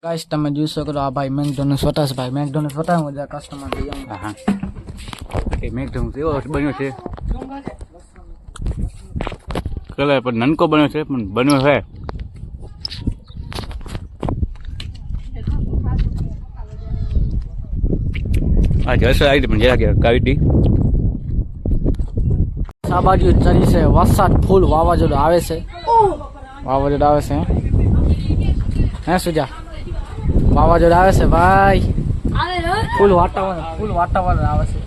Guys તમે જોઈ શકો છો આ ભાઈ મેકડોનલ્ડ સ્વતાસ ભાઈ મેકડોનલ્ડ સ્વતાસ મજા કસ્ટમર થઈ જાય હા એ મેકડોનલ્ડ એવો બન્યો છે કલર પણ નાનકો બન્યો છે પણ બન્યો છે આ જસ આવી પણ જરા કે કાવીટી આ બાજુ ચરી છે વરસાદ ફૂલ વાવાઝોડું આવે છે હે સુજા વાવાઝોડું આવે છે ભાઈ ફૂલ વાતાવરણ આવે છે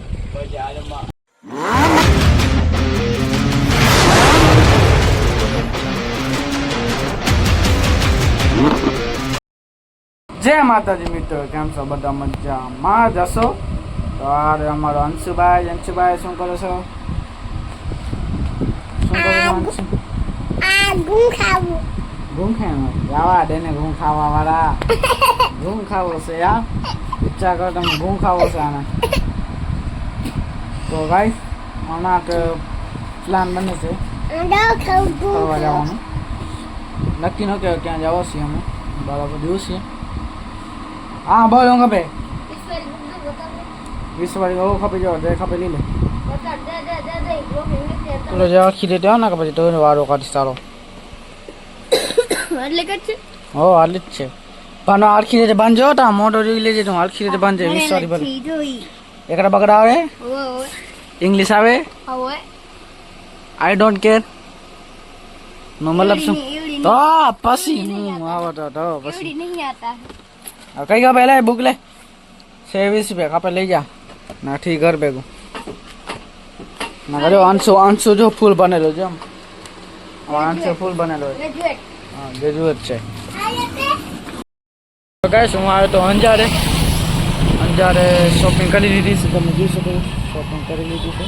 જય માતાજી મિત્રો, કેમ છો બધા? મજામાં જશો? તો આ અમારો અંશુભાઈ શું કરો છો? ઘૂમ ખાવું જવા દે ને, ઘૂમ ખાવા વાળા ઘૂમ ખાવો છે યાર, ઈચ્છા કરો તમે ઘૂમ ખાવો છે આને. તો ભાઈ હમણાં પ્લાન બને છે ફરવા જવાનું, નક્કી ન કહેવાય ક્યાં જવા છીએ અમે, બરાબર દિવસ છીએ. હા બોલ હું ખપે 20 વાળી હવે ખપી જાવ જે ખપે લઈ લે. તો જે આખી રેટ આવ ના પછી તો વારો કાઢી સારો એટલે કે છે હો આલી જ છે પણ આખી રેટ બાંધજો તા મોટો જોઈ લેજે તું, આખી રેટ બાંધજે 20 વાળી ભલે. એકડા બગડા આવે, ઇંગ્લિશ આવે, આઈ ડોન્ટ કેર નો મતલબ શું તો પછી હું આવતો તો પછી નહીં આતા કઈ કા પહેલા બુક લે 20 રૂપિયા કાપે લઈ જા ના ઠીક ઘર ભેગું ના કર્યો. અંશુ જો ફૂલ બનેલો છે એમ, અંશુ ફૂલ બનેલો છે, હા ગ્રેજ્યુએટ છે. તો ગાઈસ હું આવ્યો તો અંજારે શોપિંગ કરી લીધી છે, તમે જોઈ શકો શોપિંગ કરી લીધી છે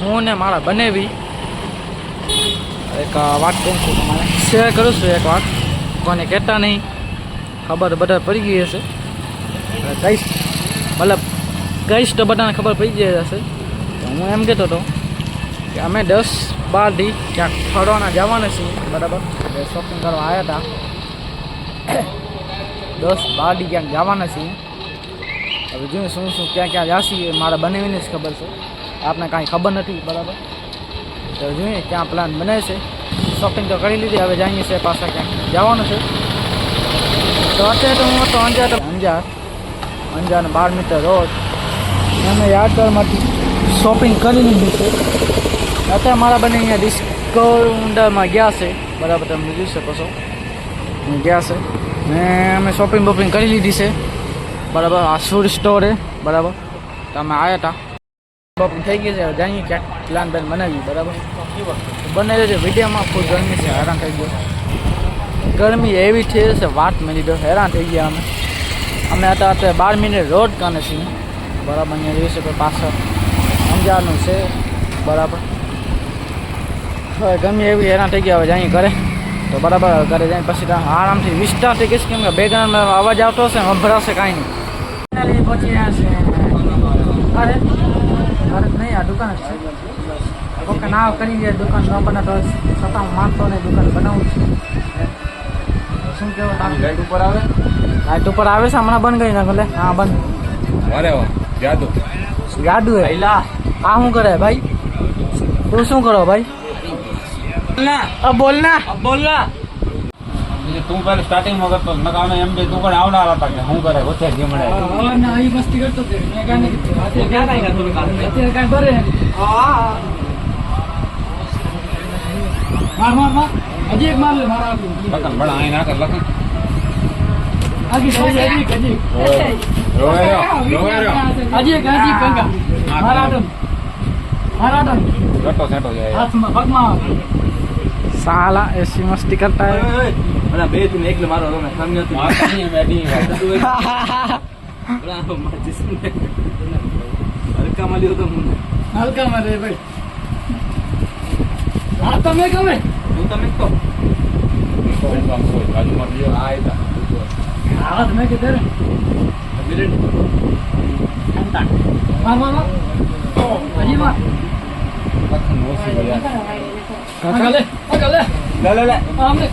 હું ને મારા બનેવી. એક વાત કહું છું તમારે, શેર કરું છું એક વાત, કોને કહેતા નહીં, ખબર બધા પડી ગઈ હશે કહીશ, મતલબ કહીશ તો બધાને ખબર પડી ગઈ હશે. તો હું એમ કહેતો હતો કે અમે 10-12 દી ક્યાંક ફરવાના જવાના છીએ, બરાબર શોપિંગ કરવા આવ્યા હતા 10-12 દી ક્યાંક જવાના છીએ. હવે જોઈએ શું ક્યાં જશે મારા બનાવીને જ ખબર છે, આપને કાંઈ ખબર નથી, બરાબર. તો જોઈએ ક્યાં પ્લાન બને છે. શોપિંગ તો કરી લીધી, હવે જઈએ છે પાછા ક્યાંક જવાનું છે. તો અત્યારે તો હું હતો અંજાર 12 મીટર રોડ, અમે યાદગારમાંથી શોપિંગ કરી લીધી છે. અત્યારે મારા બંને અહીંયા ડિસ્કાઉન્ટમાં ગયા છે, બરાબર તમે જોઈ શકો છો ગયા છે ને અમે શોપિંગ કરી લીધી છે, બરાબર. આ શૂઝ સ્ટોરે, બરાબર તમે આવ્યા હતા, શોપિંગ થઈ ગઈ છે. હવે જઈએ ક્યાંક પ્લાન બનાવી, બરાબર બનાવી છે. વિડીયોમાં ફૂલ ગરમી છે, હેરાન થઈ ગયો, ગરમી એવી છે વાત મળી દો, હેરાન થઈ ગયા અમે હતા અત્યારે 12 મિનિટ રોડ કાને છીએ, બરાબર. અહીંયા જોઈ શકો પાછળ અંજારનું છે, બરાબર. હવે ગમે એવી હેરાન થઈ ગયા, હવે જઈએ ઘરે. તો બરાબર ઘરે જઈને પછી આરામથી વિસ્તાર થઈ ગઈશ, કેમ કે બેકગ્રાઉન્ડમાં અવાજ આવતો હશે, સંભળાશે કાંઈ નહીં. પહોંચી રહ્યા છે અરે નહીં, આ દુકાન જ છે. ઓકે ના કરી દે, દુકાન ન બનાવતો છતાં હું માનતો નહીં, દુકાન બનાવું છું. શું કેવું તારું? લાઈટ ઉપર આવે છે, હમણાં બંધ કરી નાખો. લે હા બંધ. જાદુ હે આ શું કરે ભાઈ? તું શું કરો ભાઈ? બોલ ના તું પહેલા સ્ટાર્ટિંગ માં કરતો નકામે એમ બે તું પણ આવનાર હતા કે હું કરે ઓછે જમણે ના ઈ મસ્તી કરતો તે મે કાને કીધું અત્યારે ક્યાં કાઈ કરતો અત્યારે કાઈ કરે હા માર હજી એક માર લે મારા લખન બડા આઈ ના કર લખન આજી રોવે હજી કંકા મારા લટો સેટો જાય હાથમાં પગમાં साला ऐसी मस्ती करता है। बड़ा बे तुम एक ले मारो मैं समझ नहीं मारता नहीं है मैं नहीं बड़ा मत जिसने हल्का माली हो तो मुंह हल्का मारे भाई आता मैं कब है तू तो मैं तो काम सो आज मर लियो आए था हाथ में किधर है मिनट अंता मार अजी मार लखन नो सी गया ले ले हमने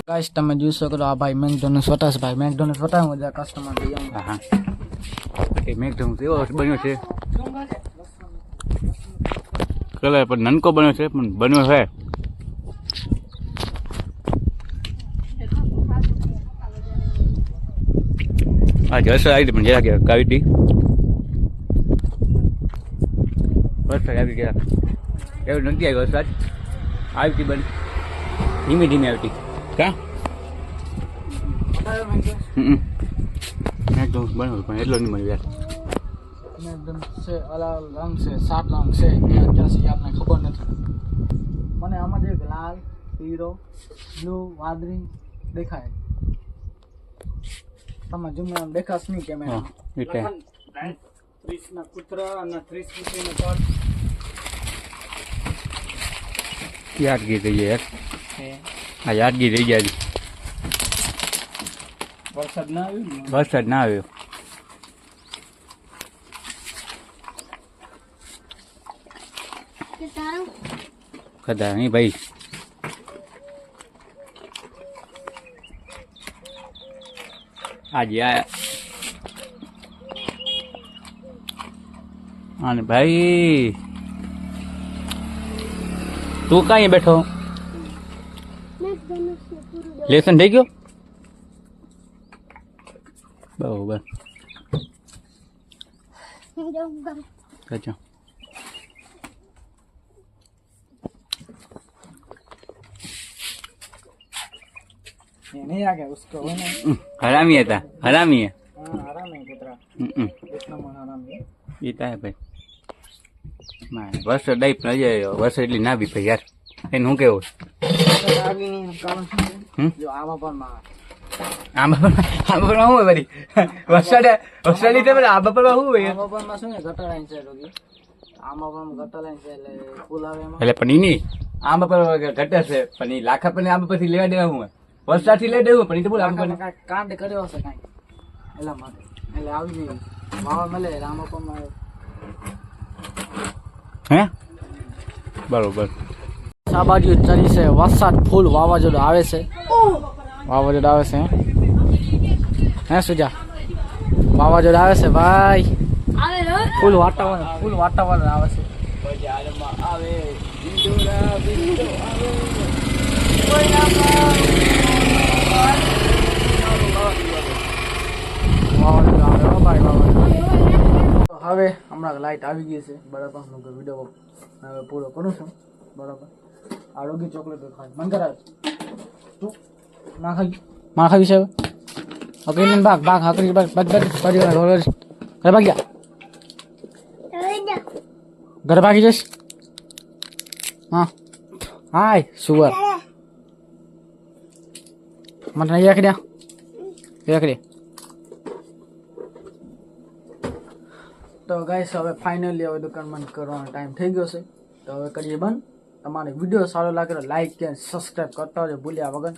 ગાઈસ તમે જોઈ શકો છો આ ભાઈ મેકડોનલ્ડ વટાસભાઈ મેકડોનલ્ડ વટાવ બધા કસ્ટમર લઈ આવું. હા એ મેકડોનલ્ડ એવો બન્યો છે કલર પણ નાનકો બન્યો છે પણ બન્યો છે. આ જસર આવી હતી પણ જરાક આવી હતી વરસાદ આવી ગયા એવું નથી આવ્યો વરસાદ આવી હતી બની ધીમે ધીમે આવતી કા મેકડોનલ્ડ બન્યો પણ એટલો નહીં મળ્યો યાર. મેકડોનલ્ડ છે અલગ રંગ છે 7 રંગ છે ક્યાં છે આપને ખબર નથી. મને આમાં જે લાલ પીળો બ્લુ વાદળી દેખાય તમે ઝૂમ આમ દેખાશ નહીં કેમેરા એટલે 30 ના કૂતરા અને 30 રૂપિયાનો પાટ. યાદગીર રહી જાય યાર આ યાદગીર રહી જાય. વરસાદ ના આવ્યો ને વરસાદ ના આવ્યો કદા નહીં ભાઈ. આજે આ અને ભાઈ તું કાંઈ બેઠો લેસન થઈ ગયો બરોબર अच्छा ये नहीं आ गया उसको वो नहीं हरामी था हरामी है हाँ आराम है कुतरा इतना मन आराम है ये तो है भाई वर्ष डाइप न जाए वर्ष એટલી ના બી ભાઈ યાર એને હું કેવું आगे नहीं कारण जो आवा पर मार આમાં શું હોય વળી વરસાદ વરસાદી તો આમાં પર શું હોય આવા પર માં શું ને ગટર લાઈન છે લોગી આમાં પર ગટર લાઈન છે એટલે પુલ આવે એમાં એટલે પણ ઈ નહીં આમાં પર ઘટે છે પણ ઈ લાખા પણ આમાં પછી લેવા દેવા હું વરસાદથી લઈ દેવું પણ ઈ તો બોલ આમાં પણ કાંઈ કાંડ કર્યો હશે કાંઈ એટલા માટે એટલે આવી નહીં વાવા મળે આમાં પર માં હે બરોબર આ બાજુ ચરી છે વરસાદ ફૂલ વાવાઝોડું આવે છે વાવાઝોડું આવે છે હે સુજા વાવાઝોડું આવે છે ભાઈ ફૂલ વાતાવરણ આવે છે વાવાઝોડું આવે હો ભાઈ વાવાઝોડું. હવે હમણાં લાઈટ આવી ગઈ છે બરાબર હું વિડીયો હવે પૂરો કરું છું બરાબર. આરોગ્ય ચોકલેટ ખાય મન કરાવે તું માં ખાવી છે હકરી ભાગ ભાગ હકરી ભાગ ઘરે ભાગ્યા ઘરે ભાગી જઈશ હા હાય સુવર મને એકડ્યા તો ગાઈસ હવે ફાઇનલી હવે દુકાન બંધ કરવાનો ટાઈમ થઈ ગયો છે તો હવે કરીએ બંધ. તમારે વિડીયો સારો લાગે તો લાઈક કે સબસ્ક્રાઈબ કરતા હોય ભૂલ્યા વગર.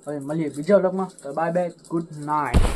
હવે મળીએ બીજા વ્લોગમાં તો બાય બાય ગુડ નાઇટ.